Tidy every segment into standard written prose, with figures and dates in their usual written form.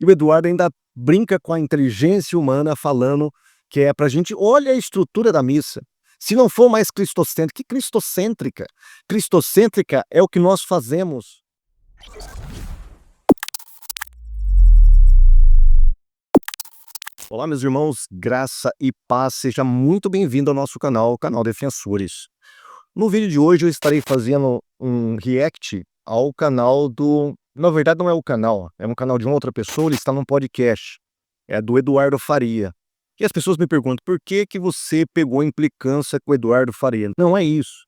E o Eduardo ainda brinca com a inteligência humana falando que é pra gente, olha a estrutura da missa. Se não for mais cristocêntrica, que cristocêntrica? Cristocêntrica é o que nós fazemos. Olá, meus irmãos, graça e paz, seja muito bem-vindo ao nosso canal, o canal Defensores. No vídeo de hoje eu estarei fazendo um react ao canal do... Na verdade não é o canal, é um canal de uma outra pessoa, ele está num podcast, é do Eduardo Faria. E as pessoas me perguntam, por que que você pegou implicância com o Eduardo Faria? Não é isso.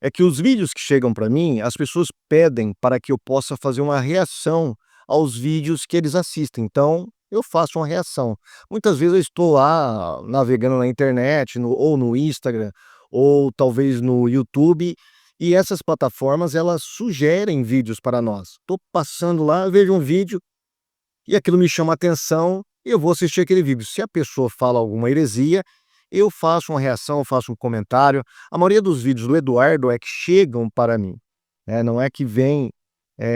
É que os vídeos que chegam para mim, as pessoas pedem para que eu possa fazer uma reação aos vídeos que eles assistem. Então, eu faço uma reação. Muitas vezes eu estou lá navegando na internet, ou no Instagram, ou talvez no YouTube, e essas plataformas, elas sugerem vídeos para nós. Estou passando lá, vejo um vídeo, e aquilo me chama a atenção, e eu vou assistir aquele vídeo. Se a pessoa fala alguma heresia, eu faço uma reação, faço um comentário. A maioria dos vídeos do Eduardo é que chegam para mim, né? Não é que vem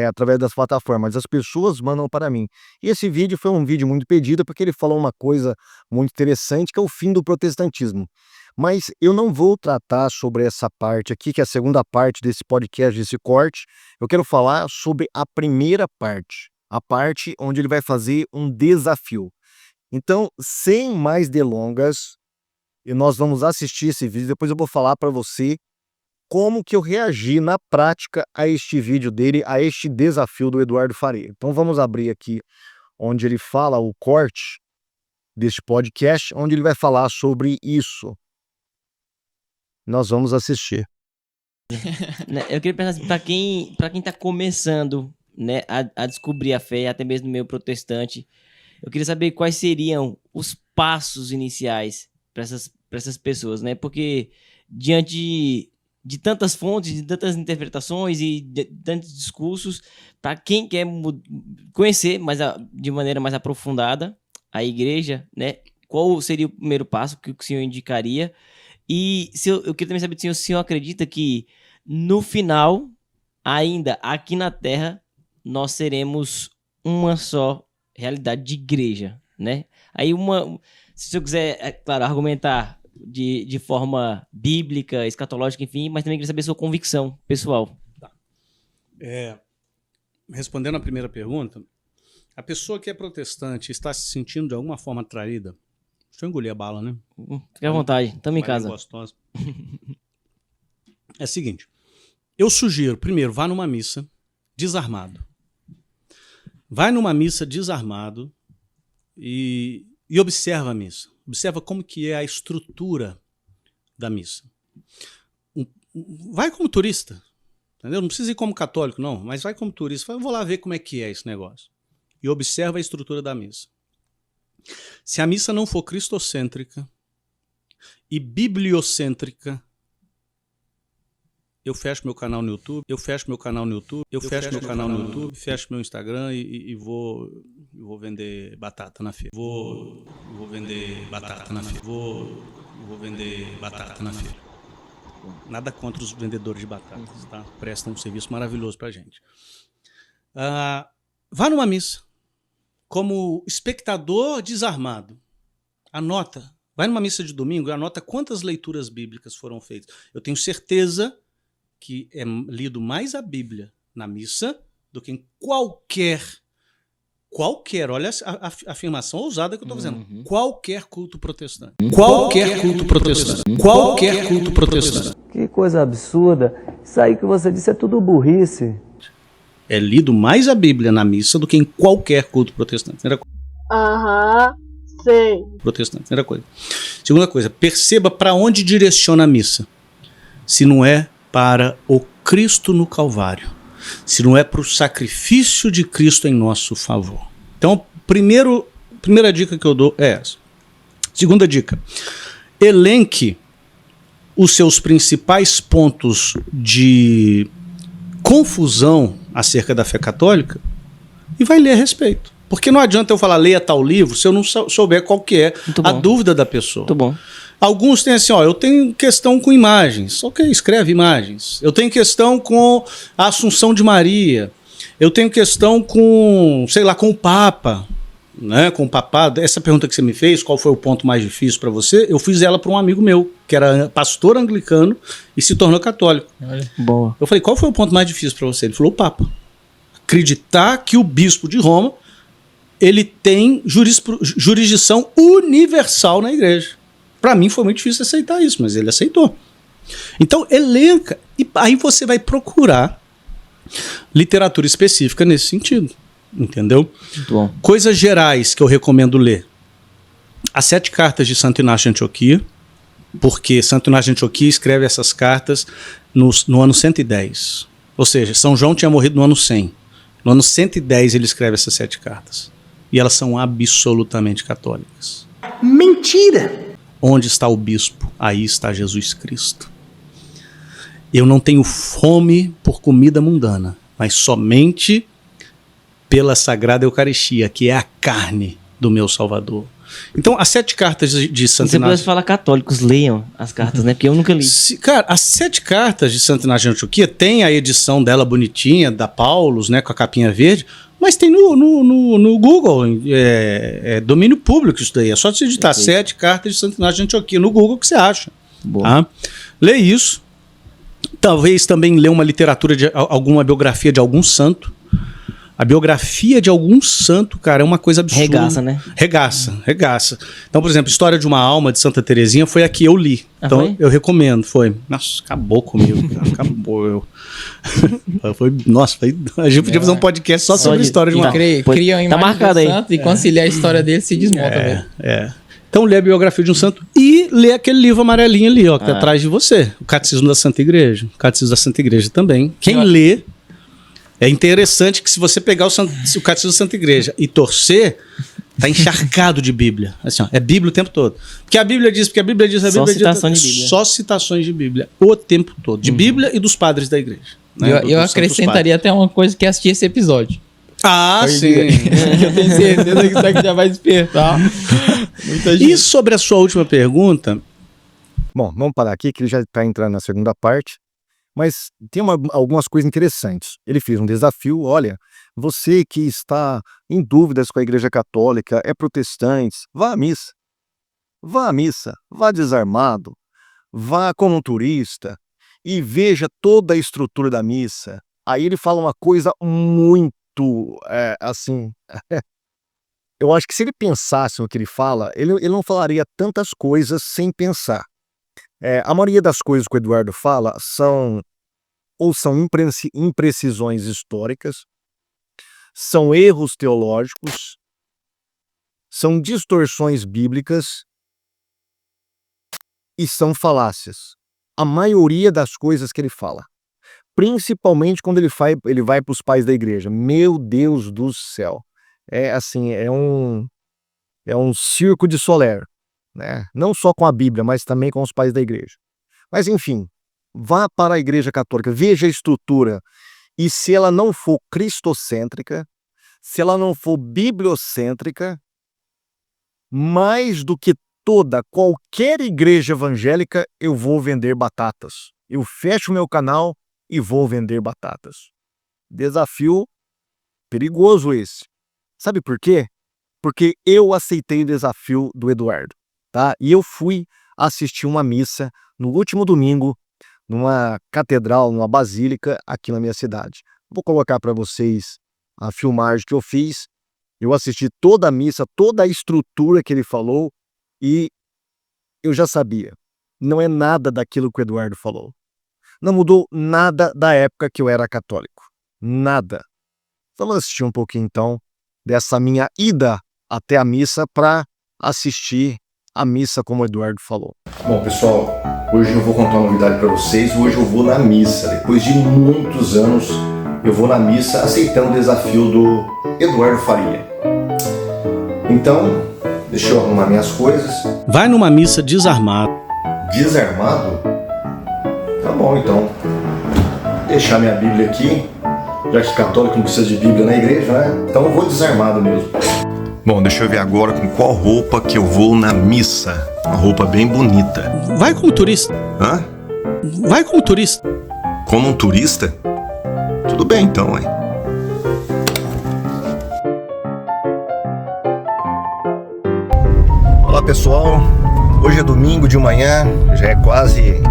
através das plataformas, as pessoas mandam para mim. E esse vídeo foi um vídeo muito pedido porque ele falou uma coisa muito interessante, que é o fim do protestantismo. Mas eu não vou tratar sobre essa parte aqui, que é a segunda parte desse podcast, desse corte. Eu quero falar sobre a primeira parte, a parte onde ele vai fazer um desafio. Então, sem mais delongas, nós vamos assistir esse vídeo, depois eu vou falar para você como que eu reagi na prática a este vídeo dele, a este desafio do Eduardo Faria. Então vamos abrir aqui onde ele fala o corte deste podcast, onde ele vai falar sobre isso. Nós vamos assistir. Eu queria pensar assim, para quem está começando, né, a descobrir a fé, até mesmo no meio protestante, eu queria saber quais seriam os passos iniciais para essas pessoas, né? Porque diante de tantas fontes, de tantas interpretações e de tantos discursos, para quem quer conhecer de maneira mais aprofundada a igreja, né? Qual seria o primeiro passo que o senhor indicaria? E eu queria também saber se o senhor acredita que no final, ainda aqui na Terra, nós seremos uma só realidade de igreja, né? Aí se o senhor quiser, é claro, argumentar de forma bíblica, escatológica, enfim, mas também queria saber a sua convicção pessoal. Tá. Respondendo à primeira pergunta, a pessoa que é protestante está se sentindo de alguma forma atraída. Deixa eu engolir a bala, né? Fique à vontade, estamos em casa. Gostosa. É o seguinte, eu sugiro, primeiro, vá numa missa desarmado. Vai numa missa desarmado e observa a missa. Observa como que é a estrutura da missa. Vai como turista, entendeu? Não precisa ir como católico, não, mas vai como turista. Eu vou lá ver como é que é esse negócio. E observa a estrutura da missa. Se a missa não for cristocêntrica e bibliocêntrica, eu fecho meu canal no YouTube, fecho meu canal no YouTube, fecho meu Instagram e vou vender batata na feira. Vou vender batata na feira. Vou vender batata na feira. Nada contra os vendedores de batatas, tá? Prestam um serviço maravilhoso pra gente. Vá numa missa como espectador desarmado. Anota. Vai numa missa de domingo e anota quantas leituras bíblicas foram feitas. Eu tenho certeza que é lido mais a Bíblia na missa do que em qualquer, olha a afirmação ousada que eu estou fazendo, qualquer culto protestante. Qualquer culto protestante. Que coisa absurda. Isso aí que você disse é tudo burrice. É lido mais a Bíblia na missa do que em qualquer culto protestante. Sei. Protestante, primeira coisa. Segunda coisa, perceba para onde direciona a missa. Se não é para o Cristo no Calvário, se não é para o sacrifício de Cristo em nosso favor. Então, primeira dica que eu dou é essa. Segunda dica, elenque os seus principais pontos de confusão acerca da fé católica e vai ler a respeito. Porque não adianta eu falar, leia tal livro, se eu não souber qual que é a dúvida da pessoa. Muito bom. Alguns têm assim, eu tenho questão com imagens. Ok, escreve imagens. Eu tenho questão com a Assunção de Maria. Eu tenho questão com, sei lá, com o Papa. né, com o papado, essa pergunta que você me fez, qual foi o ponto mais difícil para você, eu fiz ela para um amigo meu, que era pastor anglicano e se tornou católico. Boa. Eu falei, qual foi o ponto mais difícil para você? Ele falou, o Papa. Acreditar que o bispo de Roma, ele tem jurisdição universal na igreja. Para mim foi muito difícil aceitar isso, mas ele aceitou. Então, elenca, e aí você vai procurar literatura específica nesse sentido, entendeu? Muito bom. Coisas gerais que eu recomendo ler. As 7 cartas de Santo Inácio de Antioquia, porque Santo Inácio de Antioquia escreve essas cartas no ano 110. Ou seja, São João tinha morrido no ano 100. No ano 110 ele escreve essas 7 cartas. E elas são absolutamente católicas. Mentira! Onde está o bispo? Aí está Jesus Cristo. Eu não tenho fome por comida mundana, mas somente pela Sagrada Eucaristia, que é a carne do meu Salvador. Então, as 7 cartas de Santo Se você Inácio... pudesse falar católicos, leiam as cartas, né? Porque eu nunca li. Cara, as 7 cartas de Santo Inácio de Antioquia tem a edição dela bonitinha, da Paulus, né, com a capinha verde, mas tem no Google, domínio público isso daí. É só você digitar 7 cartas de Santo Inácio de Antioquia no Google que você acha. Tá? Lê isso. Talvez também ler uma literatura, alguma biografia de algum santo. A biografia de algum santo, cara, é uma coisa absurda. Regaça, né? Regaça. Então, por exemplo, História de uma Alma, de Santa Teresinha, foi a que eu li. Então, foi? eu recomendo. Foi. Nossa, acabou comigo. Cara. Acabou. A gente podia fazer um podcast só sobre a História de uma Alma. Cria uma imagem marcado do aí. santo e conciliar a história dele se desmonta mesmo. Então, lê a biografia de um santo e lê aquele livro amarelinho ali, ó, que tá atrás de você. O Catecismo da Santa Igreja. O Catecismo da Santa Igreja também. Quem lê... É interessante que se você pegar o Catecismo da Santa Igreja e torcer, tá encharcado de Bíblia. Assim, ó, é Bíblia o tempo todo. Porque a Bíblia diz, Só citações de Bíblia. Só citações de Bíblia o tempo todo. De Bíblia e dos padres da igreja. Né? Eu acrescentaria até uma coisa que é assistir esse episódio. Ah, sim. Eu tenho certeza que isso aqui já vai despertar muita gente. E sobre a sua última pergunta... Bom, vamos parar aqui que ele já está entrando na segunda parte. Mas tem algumas coisas interessantes. Ele fez um desafio, olha, você que está em dúvidas com a Igreja Católica, é protestante, vá à missa. Vá à missa, vá desarmado, vá como um turista e veja toda a estrutura da missa. Aí ele fala uma coisa muito, assim... Eu acho que se ele pensasse no que ele fala, ele não falaria tantas coisas sem pensar. A maioria das coisas que o Eduardo fala são imprecisões históricas, são erros teológicos, são distorções bíblicas e são falácias. A maioria das coisas que ele fala, principalmente quando ele vai para os pais da igreja. Meu Deus do céu! É um circo de Soler. Né? Não só com a Bíblia, mas também com os pais da igreja. Mas enfim, vá para a Igreja Católica, veja a estrutura, e se ela não for cristocêntrica, se ela não for bibliocêntrica, mais do que qualquer igreja evangélica, eu vou vender batatas. Eu fecho o meu canal e vou vender batatas. Desafio perigoso esse. Sabe por quê? Porque eu aceitei o desafio do Eduardo. Tá? E eu fui assistir uma missa no último domingo, numa catedral, numa basílica aqui na minha cidade. Vou colocar para vocês a filmagem que eu fiz. Eu assisti toda a missa, toda a estrutura que ele falou e eu já sabia. Não é nada daquilo que o Eduardo falou. Não mudou nada da época que eu era católico. Nada. Vamos assistir um pouquinho então dessa minha ida até a missa para assistir a missa como o Eduardo falou. Bom, pessoal, hoje eu vou contar uma novidade para vocês. Hoje eu vou na missa. Depois de muitos anos, eu vou na missa aceitando o desafio do Eduardo Faria. Então, deixa eu arrumar minhas coisas. Vai numa missa desarmado. Desarmado? Tá bom, então. Vou deixar minha Bíblia aqui. Já que católico não precisa de Bíblia na igreja, né? Então eu vou desarmado mesmo. Bom, deixa eu ver agora com qual roupa que eu vou na missa. Uma roupa bem bonita. Vai como turista. Hã? Vai como turista. Como um turista? Tudo bem então, hein? Olá pessoal, hoje é domingo de manhã, já é quase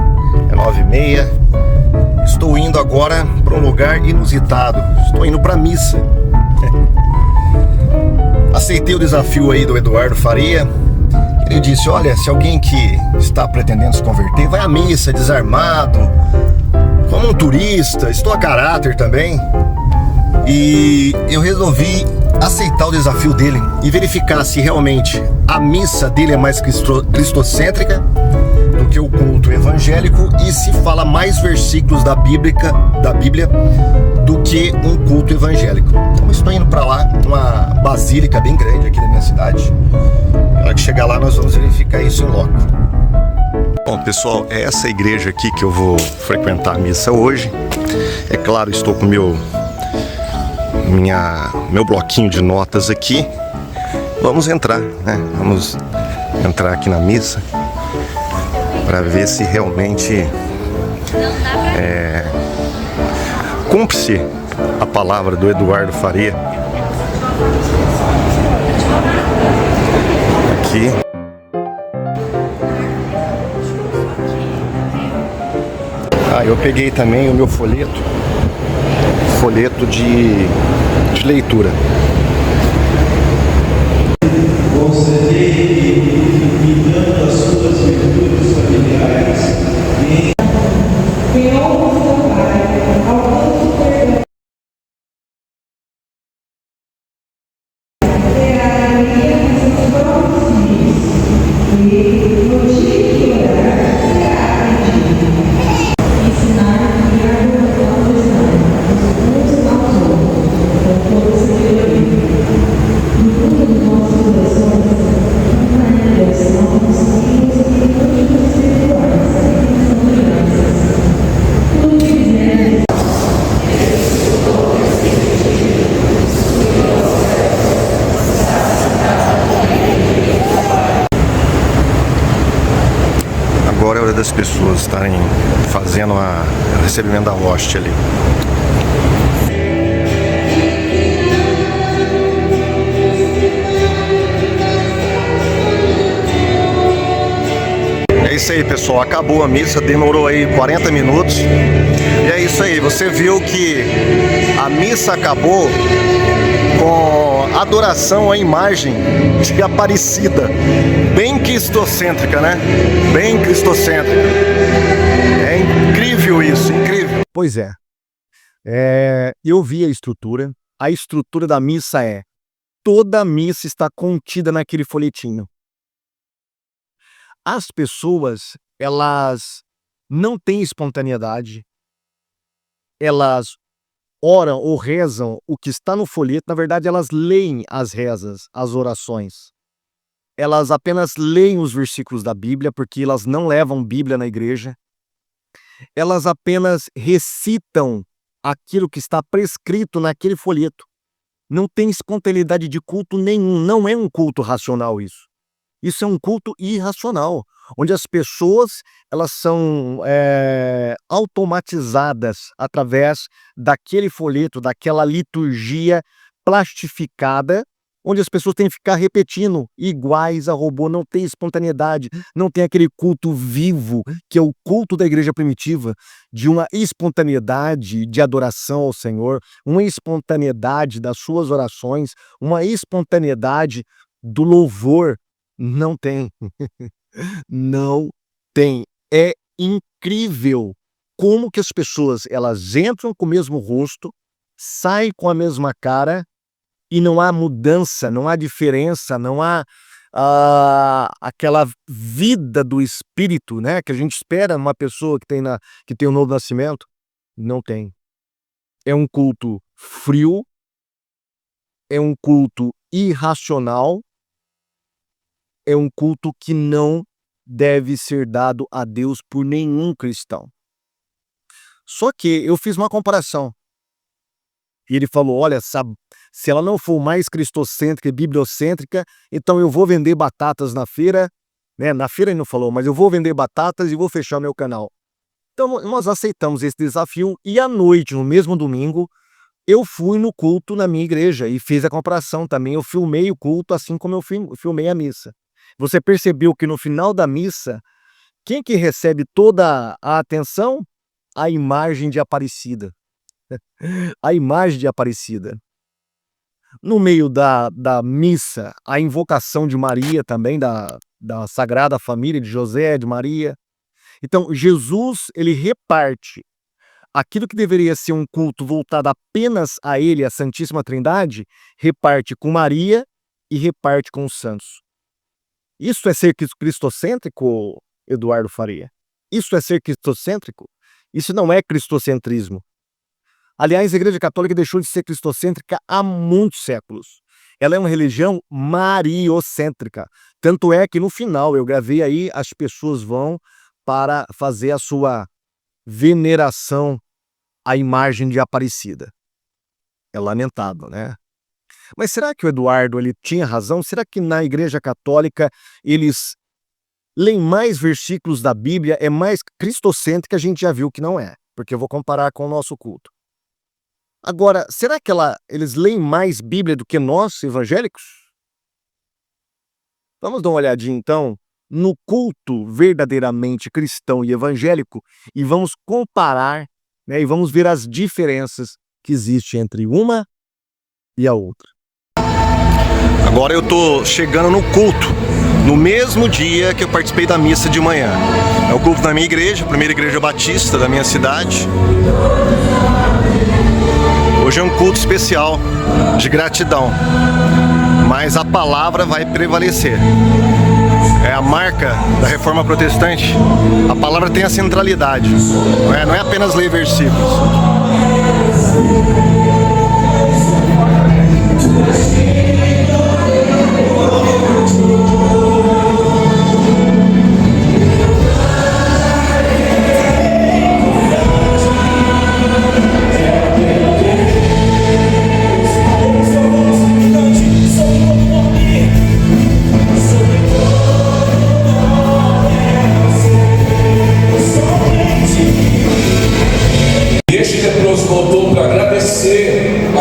9h30. Estou indo agora para um lugar inusitado, estou indo para a missa. Aceitei o desafio aí do Eduardo Faria. Ele disse, olha, se alguém que está pretendendo se converter, vai à missa desarmado, como um turista, estou a caráter também. E eu resolvi aceitar o desafio dele e verificar se realmente a missa dele é mais cristocêntrica do que o culto evangélico e se fala mais versículos da Bíblia do que um culto evangélico. Então estou indo para lá, uma basílica bem grande aqui da minha cidade. Na hora que chegar lá nós vamos verificar isso em loco. Bom pessoal, é essa igreja aqui que eu vou frequentar a missa hoje. É claro, estou com meu bloquinho de notas aqui. Vamos entrar, né? Vamos entrar aqui na missa para ver se realmente cumpre-se a palavra do Eduardo Faria. Aqui. Eu peguei também o meu folheto de leitura. Agora é hora das pessoas estarem fazendo o recebimento da hóstia ali. É isso aí pessoal, acabou a missa, demorou aí 40 minutos. E é isso aí, você viu que a missa acabou com adoração à imagem de Aparecida, bem cristocêntrica, né? Bem cristocêntrica. É incrível isso, incrível. Pois é. Eu vi a estrutura da missa toda a missa está contida naquele folhetinho. As pessoas, elas não têm espontaneidade, elas oram ou rezam o que está no folheto, na verdade elas leem as rezas, as orações. Elas apenas leem os versículos da Bíblia, porque elas não levam Bíblia na igreja. Elas apenas recitam aquilo que está prescrito naquele folheto. Não tem espontaneidade de culto nenhum, não é um culto racional isso. Isso é um culto irracional, onde as pessoas elas são automatizadas através daquele folheto, daquela liturgia plastificada, onde as pessoas têm que ficar repetindo, iguais a robô, não tem espontaneidade, não tem aquele culto vivo, que é o culto da igreja primitiva, de uma espontaneidade de adoração ao Senhor, uma espontaneidade das suas orações, uma espontaneidade do louvor. Não tem. Não tem. É incrível como que as pessoas elas entram com o mesmo rosto, saem com a mesma cara e não há mudança, não há diferença, não há aquela vida do espírito, né, que a gente espera numa pessoa que tem um novo nascimento. Não tem. É um culto frio, é um culto irracional, é um culto que não deve ser dado a Deus por nenhum cristão. Só que eu fiz uma comparação. E ele falou, olha, se ela não for mais cristocêntrica e bibliocêntrica, então eu vou vender batatas na feira, né? Na feira ele não falou, mas eu vou vender batatas e vou fechar meu canal. Então nós aceitamos esse desafio e à noite, no mesmo domingo, eu fui no culto na minha igreja e fiz a comparação também. Eu filmei o culto assim como eu filmei a missa. Você percebeu que no final da missa, quem que recebe toda a atenção? A imagem de Aparecida. A imagem de Aparecida. No meio da missa, a invocação de Maria também, da Sagrada Família de José, de Maria. Então, Jesus, ele reparte aquilo que deveria ser um culto voltado apenas a ele, a Santíssima Trindade, reparte com Maria e reparte com os santos. Isso é ser cristocêntrico, Eduardo Faria? Isso é ser cristocêntrico? Isso não é cristocentrismo. Aliás, a Igreja Católica deixou de ser cristocêntrica há muitos séculos. Ela é uma religião mariocêntrica. Tanto é que no final, eu gravei aí, as pessoas vão para fazer a sua veneração à imagem de Aparecida. É lamentável, né? Mas será que o Eduardo ele tinha razão? Será que na Igreja Católica eles leem mais versículos da Bíblia? É mais cristocêntrica? A gente já viu que não é, porque eu vou comparar com o nosso culto. Agora, será que eles leem mais Bíblia do que nós, evangélicos? Vamos dar uma olhadinha, então, no culto verdadeiramente cristão e evangélico e vamos comparar, né, e vamos ver as diferenças que existem entre uma e a outra. Agora eu tô chegando no culto, no mesmo dia que eu participei da missa de manhã. É o culto da minha igreja, a primeira igreja batista da minha cidade. Hoje é um culto especial, de gratidão, mas a palavra vai prevalecer. É a marca da Reforma Protestante. A palavra tem a centralidade, não é apenas ler versículos.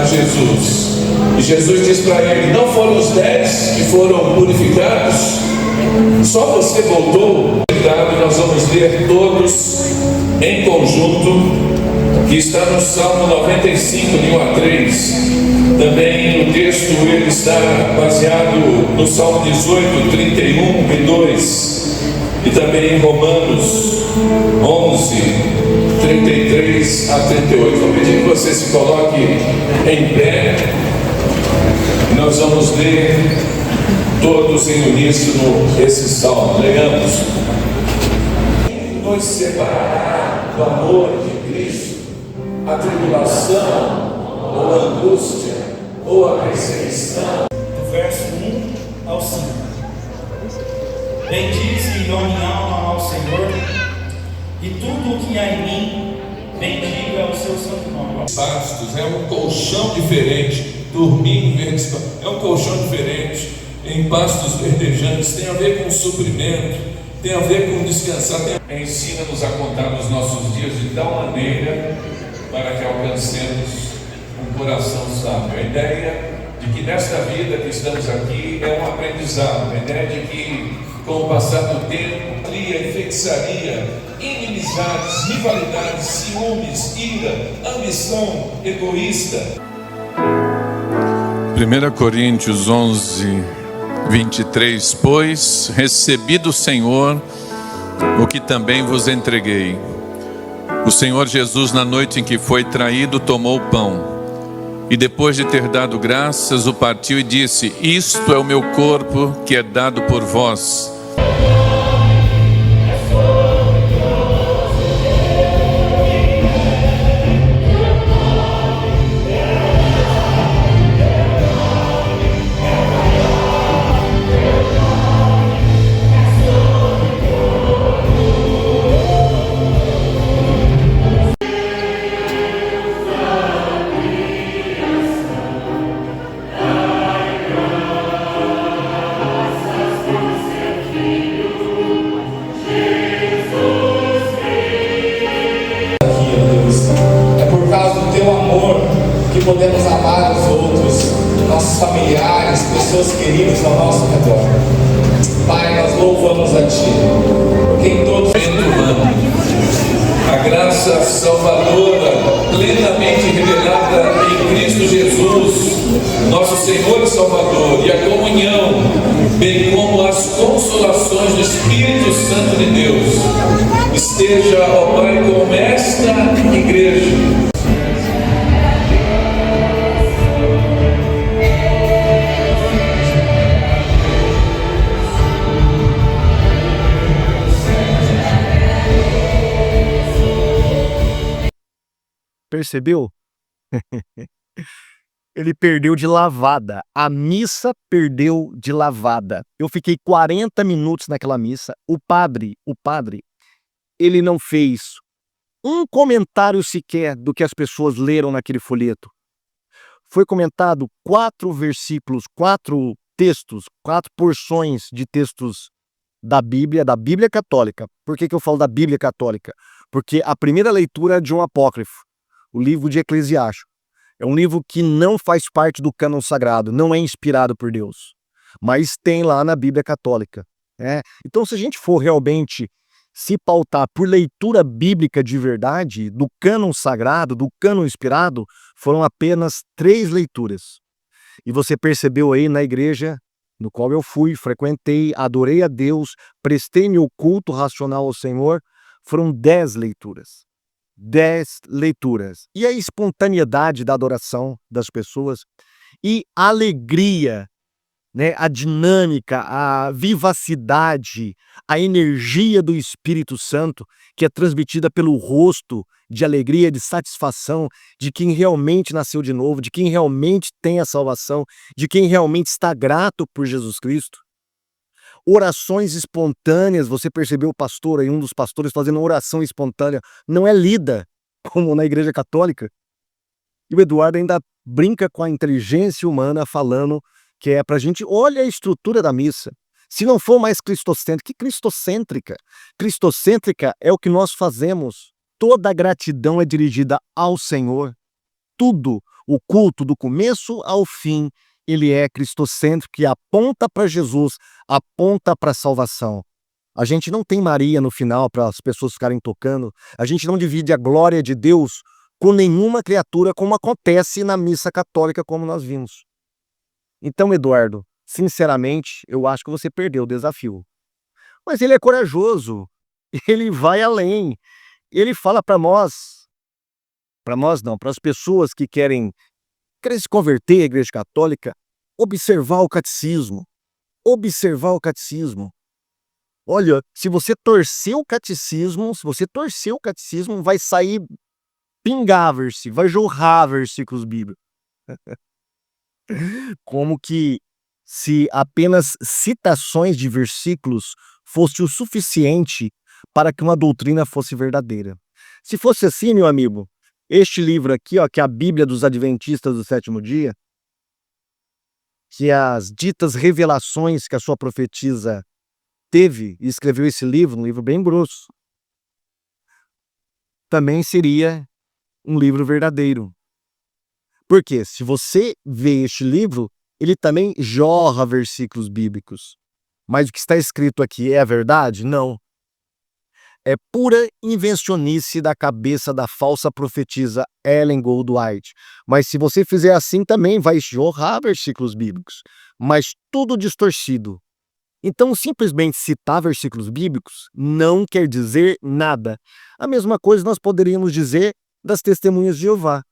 Jesus. E Jesus diz para ele: não foram os 10 que foram purificados? Só você voltou. Nós vamos ler todos em conjunto, que está no Salmo 95, de 1 a 3. Também no texto ele está baseado no Salmo 18, 31 e 2. E também em Romanos 11, 33 a 38. Vou pedir que você se coloque em pé. Nós vamos ler todos em uníssono esse salmo. Legamos. Nos separar do amor de Cristo, a tribulação, ou a angústia, ou a perseguição. Do verso 1 ao 5. Bendize a minha alma ao Senhor, e tudo o que há em mim, bendiga o seu santo nome. Pastos é um colchão diferente, dormir em verdes, é um colchão diferente, em pastos verdejantes, tem a ver com suprimento, tem a ver com descansar. Ensina-nos a contar os nossos dias de tal maneira para que alcancemos um coração sábio. A ideia de que nesta vida que estamos aqui é um aprendizado, a ideia de que com o passar do tempo, cria e feitiçaria, inimizades, rivalidades, ciúmes, ira, ambição egoísta. 1 Coríntios 11, 23. Pois recebi do Senhor o que também vos entreguei. O Senhor Jesus, na noite em que foi traído, tomou o pão e depois de ter dado graças, o partiu e disse: isto é o meu corpo que é dado por vós. Podemos amar os outros, nossos familiares, pessoas queridas ao nosso redor. Pai, nós louvamos a Ti, porque em todo momento humano, a graça salvadora, plenamente revelada em Cristo Jesus, nosso Senhor e Salvador, e a comunhão, bem como as consolações do Espírito Santo de Deus, esteja, ó Pai, com esta igreja. Percebeu? Ele perdeu de lavada. A missa perdeu de lavada. Eu fiquei 40 minutos naquela missa. O padre, ele não fez um comentário sequer do que as pessoas leram naquele folheto. Foi comentado 4 versículos, 4 textos, 4 porções de textos da Bíblia católica. Por que eu falo da Bíblia católica? Porque a primeira leitura é de um apócrifo, o livro de Eclesiastes. É um livro que não faz parte do cânon sagrado, não é inspirado por Deus, mas tem lá na Bíblia católica. Então, se a gente for realmente se pautar por leitura bíblica de verdade, do cânon sagrado, do cânon inspirado, foram apenas 3 leituras. E você percebeu aí na igreja no qual eu fui, frequentei, adorei a Deus, prestei meu culto racional ao Senhor, foram 10 leituras. 10 leituras. E a espontaneidade da adoração das pessoas e a alegria, né, a dinâmica, a vivacidade, a energia do Espírito Santo que é transmitida pelo rosto de alegria, de satisfação, de quem realmente nasceu de novo, de quem realmente tem a salvação, de quem realmente está grato por Jesus Cristo. Orações espontâneas, você percebeu o pastor aí, um dos pastores fazendo oração espontânea, não é lida, como na igreja católica. E o Eduardo ainda brinca com a inteligência humana, falando que é pra gente, olha a estrutura da missa. Se não for mais cristocêntrica, que cristocêntrica? Cristocêntrica é o que nós fazemos. Toda a gratidão é dirigida ao Senhor. Tudo, o culto do começo ao fim, ele é cristocêntrico e aponta para Jesus, aponta para a salvação. A gente não tem Maria no final para as pessoas ficarem tocando. A gente não divide a glória de Deus com nenhuma criatura, como acontece na missa católica, como nós vimos. Então, Eduardo, sinceramente, eu acho que você perdeu o desafio. Mas ele é corajoso, ele vai além. Ele fala para nós não, para as pessoas que querem se converter à igreja católica, observar o catecismo. Observar o catecismo. Olha, se você torcer o catecismo, vai sair pingar versículos, vai jorrar versículos bíblicos. Como que se apenas citações de versículos fosse o suficiente para que uma doutrina fosse verdadeira. Se fosse assim, meu amigo, este livro aqui, ó, que é a Bíblia dos Adventistas do Sétimo Dia, que as ditas revelações que a sua profetisa teve e escreveu esse livro, um livro bem grosso, também seria um livro verdadeiro. Porque se você vê este livro, ele também jorra versículos bíblicos. Mas o que está escrito aqui é a verdade? Não. É pura invencionice da cabeça da falsa profetisa Ellen Goldwhite. Mas se você fizer assim também vai jorrar versículos bíblicos, mas tudo distorcido. Então simplesmente citar versículos bíblicos não quer dizer nada. A mesma coisa nós poderíamos dizer das Testemunhas de Jeová.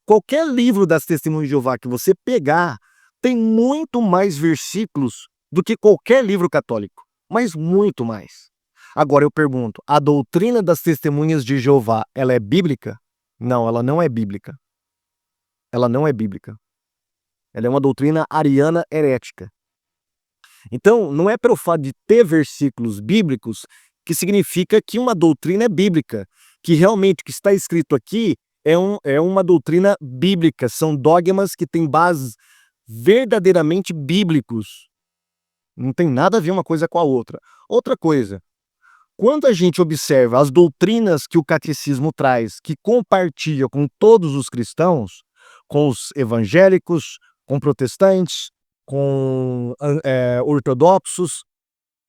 Qualquer livro das Testemunhas de Jeová que você pegar tem muito mais versículos do que qualquer livro católico, mas muito mais. Agora eu pergunto, a doutrina das Testemunhas de Jeová, ela é bíblica? Não, ela não é bíblica. Ela não é bíblica. Ela é uma doutrina ariana herética. Então, não é pelo fato de ter versículos bíblicos que significa que uma doutrina é bíblica, que realmente o que está escrito aqui é uma doutrina bíblica, são dogmas que têm bases verdadeiramente bíblicos. Não tem nada a ver uma coisa com a outra. Outra coisa, quando a gente observa as doutrinas que o catecismo traz, que compartilha com todos os cristãos, com os evangélicos, com protestantes, com ortodoxos,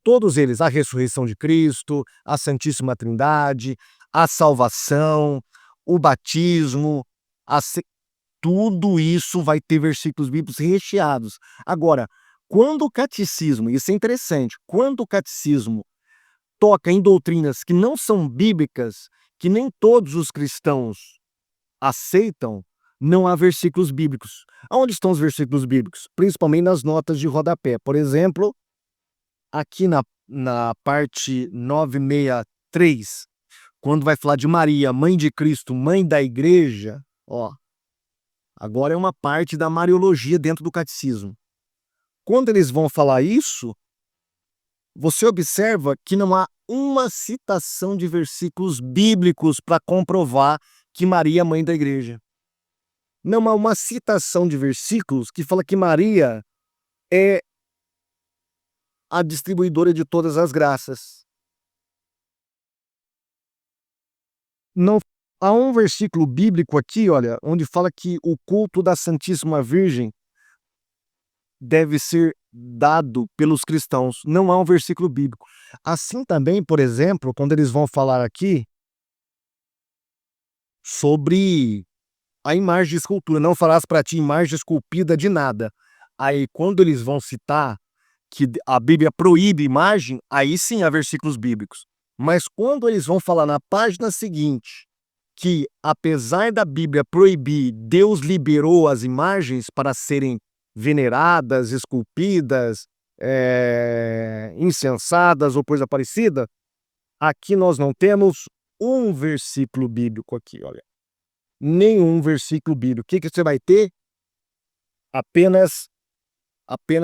Todos eles, a ressurreição de Cristo, a Santíssima Trindade, a salvação, o batismo, tudo isso vai ter versículos bíblicos recheados. Agora, quando o catecismo, isso é interessante, quando o catecismo toca em doutrinas que não são bíblicas, que nem todos os cristãos aceitam, não há versículos bíblicos. Aonde estão os versículos bíblicos? Principalmente nas notas de rodapé. Por exemplo, aqui na parte 963, quando vai falar de Maria, mãe de Cristo, mãe da igreja, ó, agora é uma parte da Mariologia dentro do catecismo. Quando eles vão falar isso, você observa que não há uma citação de versículos bíblicos para comprovar que Maria é mãe da igreja. Não há uma citação de versículos que fala que Maria é a distribuidora de todas as graças. Não há um versículo bíblico aqui, olha, onde fala que o culto da Santíssima Virgem deve ser dado pelos cristãos. Não há um versículo bíblico. Assim também, por exemplo, quando eles vão falar aqui sobre a imagem de escultura, não farás para ti imagem esculpida de nada. Aí, quando eles vão citar que a Bíblia proíbe imagem, aí sim há versículos bíblicos. Mas quando eles vão falar na página seguinte que, apesar da Bíblia proibir, Deus liberou as imagens para serem veneradas, esculpidas, incensadas ou coisa parecida, aqui nós não temos um versículo bíblico aqui, olha. Nenhum versículo bíblico. O que você vai ter? Apenas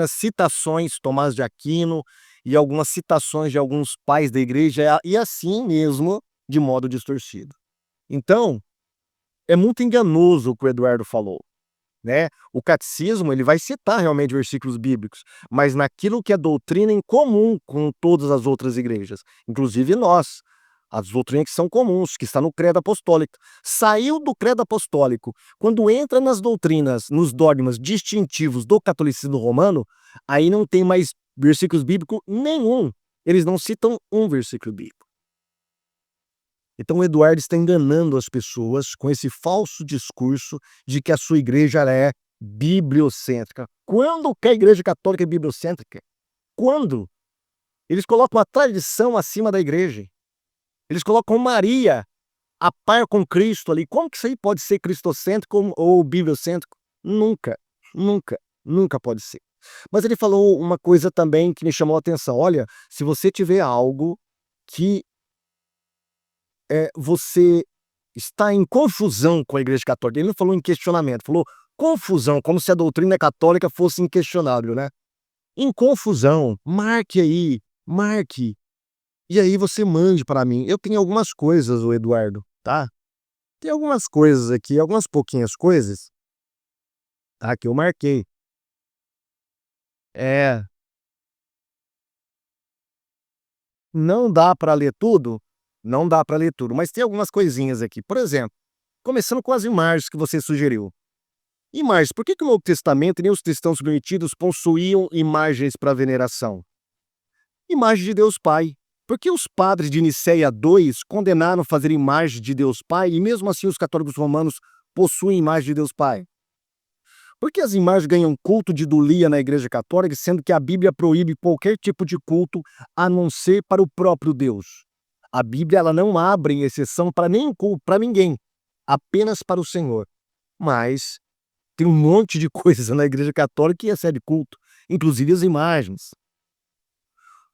citações, Tomás de Aquino, e algumas citações de alguns pais da igreja, e assim mesmo, de modo distorcido. Então, é muito enganoso o que o Eduardo falou, né? O catecismo, ele vai citar realmente versículos bíblicos, mas naquilo que é doutrina em comum com todas as outras igrejas, inclusive nós, as doutrinas que são comuns, que está no credo apostólico. Saiu do credo apostólico, quando entra nas doutrinas, nos dogmas distintivos do catolicismo romano, aí não tem mais versículos bíblicos nenhum. Eles não citam um versículo bíblico. Então o Eduardo está enganando as pessoas com esse falso discurso de que a sua igreja é bibliocêntrica. Quando que a igreja católica é bibliocêntrica? Quando? Eles colocam a tradição acima da igreja. Eles colocam Maria a par com Cristo ali. Como que isso aí pode ser cristocêntrico ou bibliocêntrico? Nunca, nunca, nunca pode ser. Mas ele falou uma coisa também que me chamou a atenção. Olha, se você tiver algo que você está em confusão com a igreja católica, ele não falou em questionamento, falou confusão, como se a doutrina católica fosse inquestionável, né? Em confusão, marque aí, marque. E aí você mande para mim. Eu tenho algumas coisas, o Eduardo, tá? Tem algumas coisas aqui, algumas pouquinhas coisas, tá? Que eu marquei. Não dá para ler tudo? Não dá para ler tudo, mas tem algumas coisinhas aqui. Por exemplo, começando com as imagens que você sugeriu. Imagens, por que o Novo Testamento e nem os cristãos primitivos possuíam imagens para veneração? Imagem de Deus Pai. Por que os padres de Nicéia II condenaram fazer imagem de Deus Pai e mesmo assim os católicos romanos possuem imagem de Deus Pai? Por que as imagens ganham culto de idolia na Igreja Católica, sendo que a Bíblia proíbe qualquer tipo de culto a não ser para o próprio Deus? A Bíblia ela não abre exceção para nenhum culto, para ninguém, apenas para o Senhor. Mas tem um monte de coisa na Igreja Católica que recebe culto, inclusive as imagens.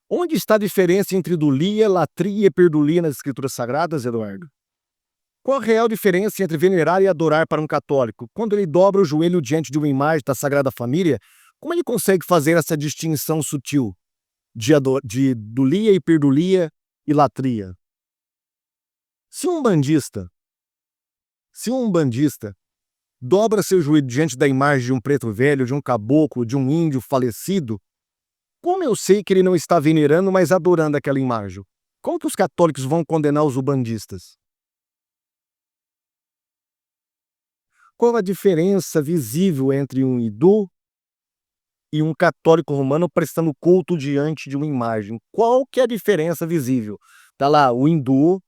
Onde está a diferença entre idolia, latria e perdulia nas Escrituras Sagradas, Eduardo? Qual a real diferença entre venerar e adorar para um católico? Quando ele dobra o joelho diante de uma imagem da Sagrada Família, como ele consegue fazer essa distinção sutil de idolia e perdulia e latria? Se um bandista dobra seu joelho diante da imagem de um preto velho, de um caboclo, de um índio falecido, como eu sei que ele não está venerando, mas adorando aquela imagem? Como que os católicos vão condenar os ubandistas? Qual a diferença visível entre um idu e um católico romano prestando culto diante de uma imagem. Qual que é a diferença visível? Tá lá o hindu,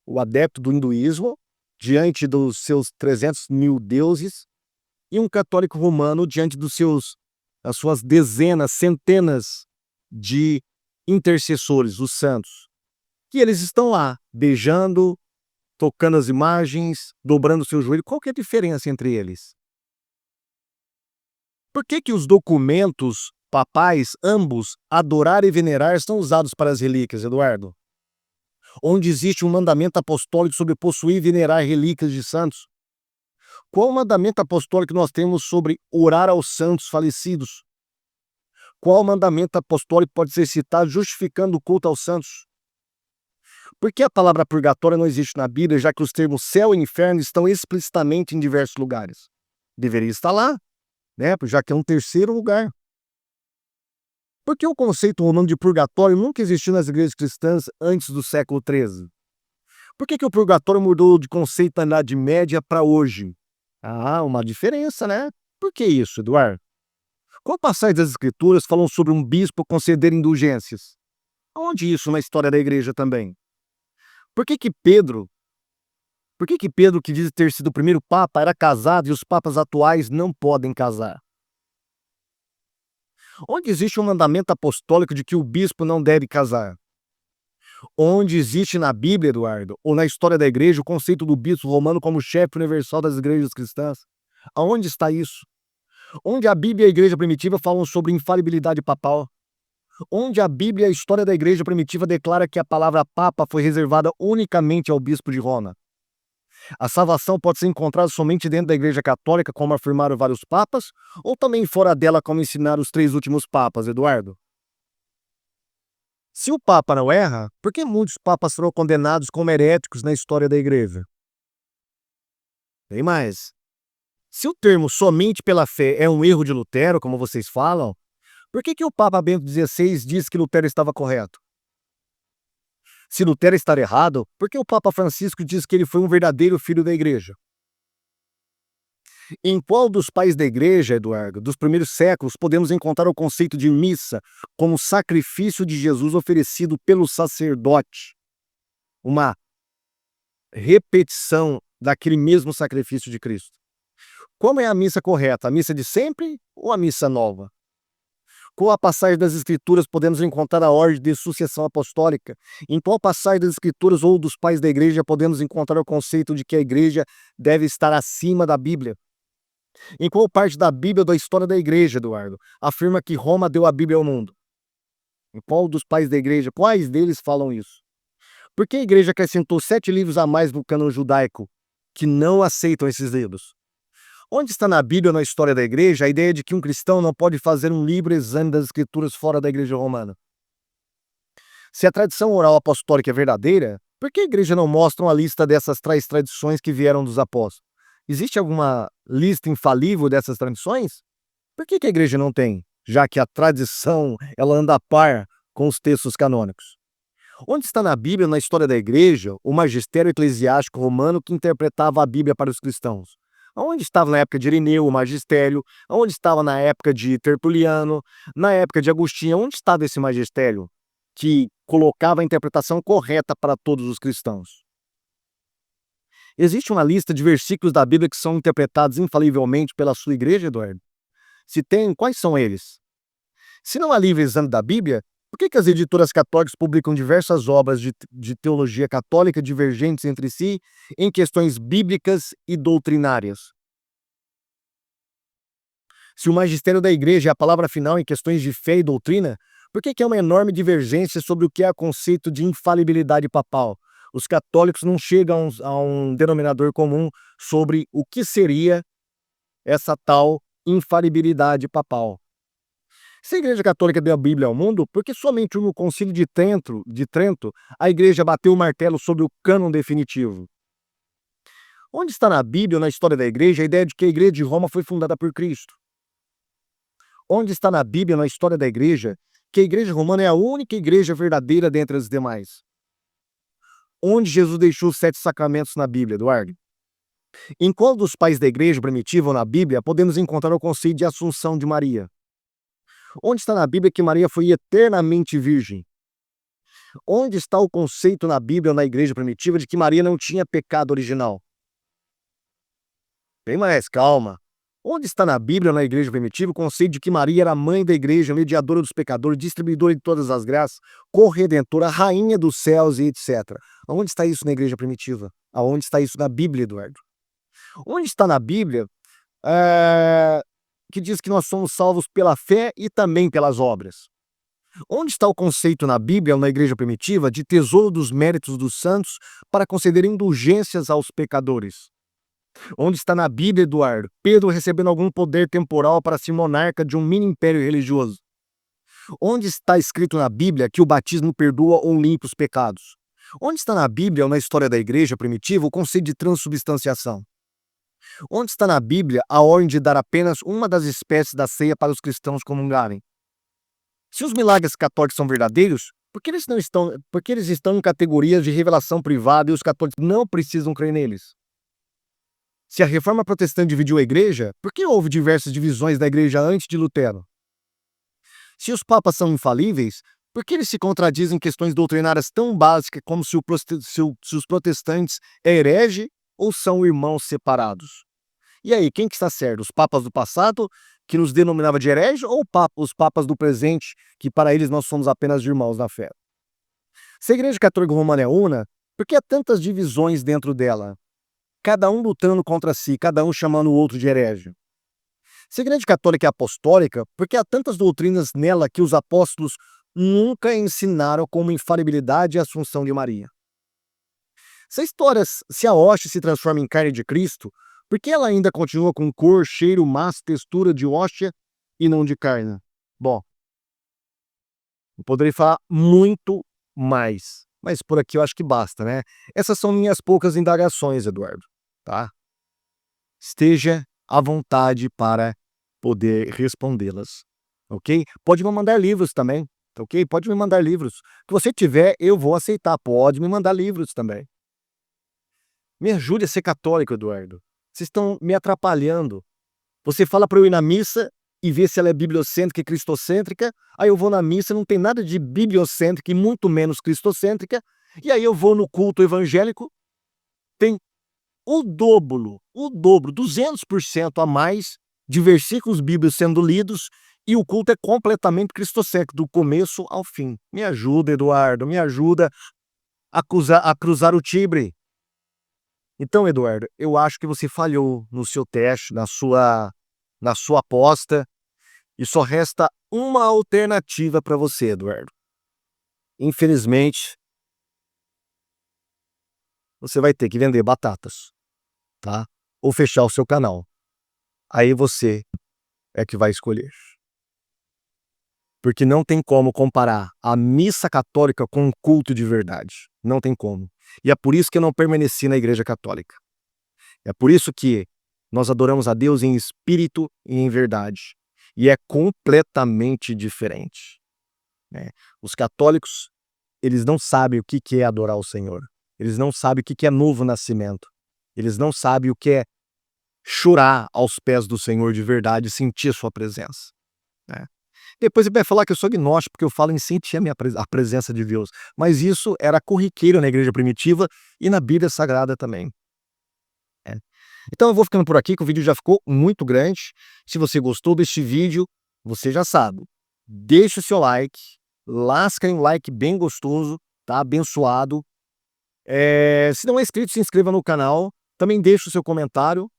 o adepto do hinduísmo, diante dos seus 300 mil deuses, e um católico romano diante as suas dezenas, centenas de intercessores, os santos. Que eles estão lá, beijando, tocando as imagens, dobrando seu joelho. Qual que é a diferença entre eles? Por que que os documentos papais, ambos, adorar e venerar, são usados para as relíquias, Eduardo? Onde existe um mandamento apostólico sobre possuir e venerar relíquias de santos? Qual o mandamento apostólico nós temos sobre orar aos santos falecidos? Qual mandamento apostólico pode ser citado justificando o culto aos santos? Por que a palavra purgatório não existe na Bíblia, já que os termos céu e inferno estão explicitamente em diversos lugares? Deveria estar lá, né? Já que é um terceiro lugar. Por que o conceito romano de purgatório nunca existiu nas igrejas cristãs antes do século XIII? Por que que o purgatório mudou de conceito na Idade Média para hoje? Ah, uma diferença, né? Por que isso, Eduardo? Qual passagem das Escrituras falam sobre um bispo conceder indulgências? Onde isso na história da igreja também? Por que que Pedro, que diz ter sido o primeiro papa, era casado e os papas atuais não podem casar? Onde existe um mandamento apostólico de que o bispo não deve casar? Onde existe na Bíblia, Eduardo, ou na história da igreja, o conceito do bispo romano como chefe universal das igrejas cristãs? Aonde está isso? Onde a Bíblia e a igreja primitiva falam sobre infalibilidade papal? Onde a Bíblia e a história da igreja primitiva declara que a palavra papa foi reservada unicamente ao bispo de Roma? A salvação pode ser encontrada somente dentro da igreja católica, como afirmaram vários papas, ou também fora dela, como ensinaram os 3 últimos papas, Eduardo? Se o papa não erra, por que muitos papas foram condenados como heréticos na história da igreja? Tem mais. Se o termo somente pela fé é um erro de Lutero, como vocês falam, por que que o Papa Bento XVI disse que Lutero estava correto? Se Lutero está errado, por que o Papa Francisco diz que ele foi um verdadeiro filho da igreja? Em qual dos pais da igreja, Eduardo, dos primeiros séculos, podemos encontrar o conceito de missa como sacrifício de Jesus oferecido pelo sacerdote? Uma repetição daquele mesmo sacrifício de Cristo. Como é a missa correta? A missa de sempre ou a missa nova? Qual a passagem das Escrituras podemos encontrar a ordem de sucessão apostólica? Em qual passagem das Escrituras ou dos pais da igreja podemos encontrar o conceito de que a igreja deve estar acima da Bíblia? Em qual parte da Bíblia ou da história da igreja, Eduardo, afirma que Roma deu a Bíblia ao mundo? Em qual dos pais da igreja, quais deles falam isso? Por que a igreja acrescentou 7 livros a mais no cânon judaico que não aceitam esses livros? Onde está na Bíblia ou na história da igreja a ideia de que um cristão não pode fazer um livre exame das Escrituras fora da igreja romana? Se a tradição oral apostólica é verdadeira, por que a igreja não mostra uma lista dessas 3 tradições que vieram dos apóstolos? Existe alguma lista infalível dessas tradições? Por que a igreja não tem, já que a tradição ela anda a par com os textos canônicos? Onde está na Bíblia ou na história da igreja o magistério eclesiástico romano que interpretava a Bíblia para os cristãos? Onde estava na época de Irineu o magistério? Onde estava na época de Tertuliano? Na época de Agostinho? Onde estava esse magistério que colocava a interpretação correta para todos os cristãos? Existe uma lista de versículos da Bíblia que são interpretados infalivelmente pela sua igreja, Eduardo? Se tem, quais são eles? Se não há livre exame da Bíblia, por que as editoras católicas publicam diversas obras de teologia católica divergentes entre si em questões bíblicas e doutrinárias? Se o magistério da igreja é a palavra final em questões de fé e doutrina, por que há uma enorme divergência sobre o que é o conceito de infalibilidade papal? Os católicos não chegam a um denominador comum sobre o que seria essa tal infalibilidade papal. Se a Igreja Católica deu a Bíblia ao mundo, por que somente no Concílio de Trento a Igreja bateu o martelo sobre o cânon definitivo? Onde está na Bíblia ou na história da Igreja a ideia de que a Igreja de Roma foi fundada por Cristo? Onde está na Bíblia ou na história da Igreja que a Igreja Romana é a única igreja verdadeira dentre as demais? Onde Jesus deixou os 7 sacramentos na Bíblia, Eduardo? Em qual dos pais da Igreja primitiva ou na Bíblia podemos encontrar o conceito de Assunção de Maria? Onde está na Bíblia que Maria foi eternamente virgem? Onde está o conceito na Bíblia ou na igreja primitiva de que Maria não tinha pecado original? Bem mais, calma. Onde está na Bíblia ou na igreja primitiva o conceito de que Maria era a mãe da igreja, mediadora dos pecadores, distribuidora de todas as graças, corredentora, rainha dos céus e etc. Onde está isso na igreja primitiva? Aonde está isso na Bíblia, Eduardo? Onde está na Bíblia que diz que nós somos salvos pela fé e também pelas obras? Onde está o conceito na Bíblia ou na igreja primitiva de tesouro dos méritos dos santos para conceder indulgências aos pecadores? Onde está na Bíblia, Eduardo, Pedro recebendo algum poder temporal para ser monarca de um mini império religioso? Onde está escrito na Bíblia que o batismo perdoa ou limpa os pecados? Onde está na Bíblia ou na história da igreja primitiva o conceito de transubstanciação? Onde está na Bíblia a ordem de dar apenas uma das espécies da ceia para os cristãos comungarem? Se os milagres católicos são verdadeiros, por que eles estão em categorias de revelação privada e os católicos não precisam crer neles? Se a reforma protestante dividiu a igreja, por que houve diversas divisões da igreja antes de Lutero? Se os papas são infalíveis, por que eles se contradizem em questões doutrinárias tão básicas como se os protestantes é herege ou são irmãos separados? E aí, quem que está certo? Os papas do passado, que nos denominava de herege, ou os papas do presente, que para eles nós somos apenas irmãos na fé? Se a Igreja Católica Romana é una, por que há tantas divisões dentro dela? Cada um lutando contra si, cada um chamando o outro de herege. Se a Igreja Católica é apostólica, por que há tantas doutrinas nela que os apóstolos nunca ensinaram como infalibilidade e assunção de Maria? Se a hoste se transforma em carne de Cristo, por que ela ainda continua com cor, cheiro, massa, textura de hóstia e não de carne? Bom, eu poderia falar muito mais, mas por aqui eu acho que basta, né? Essas são minhas poucas indagações, Eduardo, tá? Esteja à vontade para poder respondê-las, ok? Pode me mandar livros também, ok? Pode me mandar livros. Se você tiver, eu vou aceitar. Pode me mandar livros também. Me ajude a ser católico, Eduardo. Vocês estão me atrapalhando. Você fala para eu ir na missa e ver se ela é bibliocêntrica e cristocêntrica. Aí eu vou na missa, não tem nada de bibliocêntrica e muito menos cristocêntrica. E aí eu vou no culto evangélico, tem o dobro, 200% a mais de versículos bíblicos sendo lidos e o culto é completamente cristocêntrico, do começo ao fim. Me ajuda, Eduardo, me ajuda a cruzar o Tibre. Então, Eduardo, eu acho que você falhou no seu teste, na sua aposta, e só resta uma alternativa para você, Eduardo. Infelizmente, você vai ter que vender batatas, tá? Ou fechar o seu canal. Aí você é que vai escolher. Porque não tem como comparar a missa católica com um culto de verdade. Não tem como. E é por isso que eu não permaneci na Igreja Católica. É por isso que nós adoramos a Deus em espírito e em verdade. E é completamente diferente, né? Os católicos, eles não sabem o que é adorar o Senhor. Eles não sabem o que é novo nascimento. Eles não sabem o que é chorar aos pés do Senhor de verdade e sentir a sua presença, né? Depois ele vai falar que eu sou gnóstico porque eu falo em sentir a presença de Deus. Mas isso era corriqueiro na igreja primitiva e na Bíblia Sagrada também. Então eu vou ficando por aqui, que o vídeo já ficou muito grande. Se você gostou deste vídeo, você já sabe. Deixa o seu like, lasca em um like bem gostoso, tá? Abençoado. Se não é inscrito, se inscreva no canal. Também deixa o seu comentário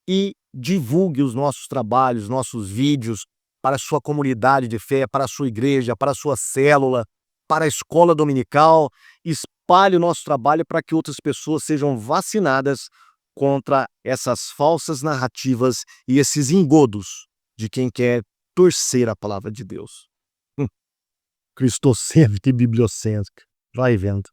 e divulgue os nossos trabalhos, nossos vídeos, para a sua comunidade de fé, para a sua igreja, para a sua célula, para a escola dominical. Espalhe o nosso trabalho para que outras pessoas sejam vacinadas contra essas falsas narrativas e esses engodos de quem quer torcer a palavra de Deus. Cristocêntrica e bibliocêntrica. Vai vendo.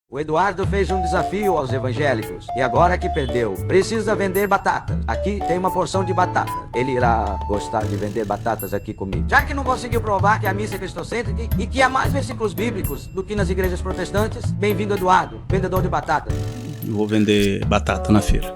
O Eduardo fez um desafio aos evangélicos e agora que perdeu, precisa vender batatas. Aqui tem uma porção de batata. Ele irá gostar de vender batatas aqui comigo. Já que não conseguiu provar que a missa é cristocêntrica e que há mais versículos bíblicos do que nas igrejas protestantes, bem-vindo, Eduardo, vendedor de batatas. Eu vou vender batata na feira.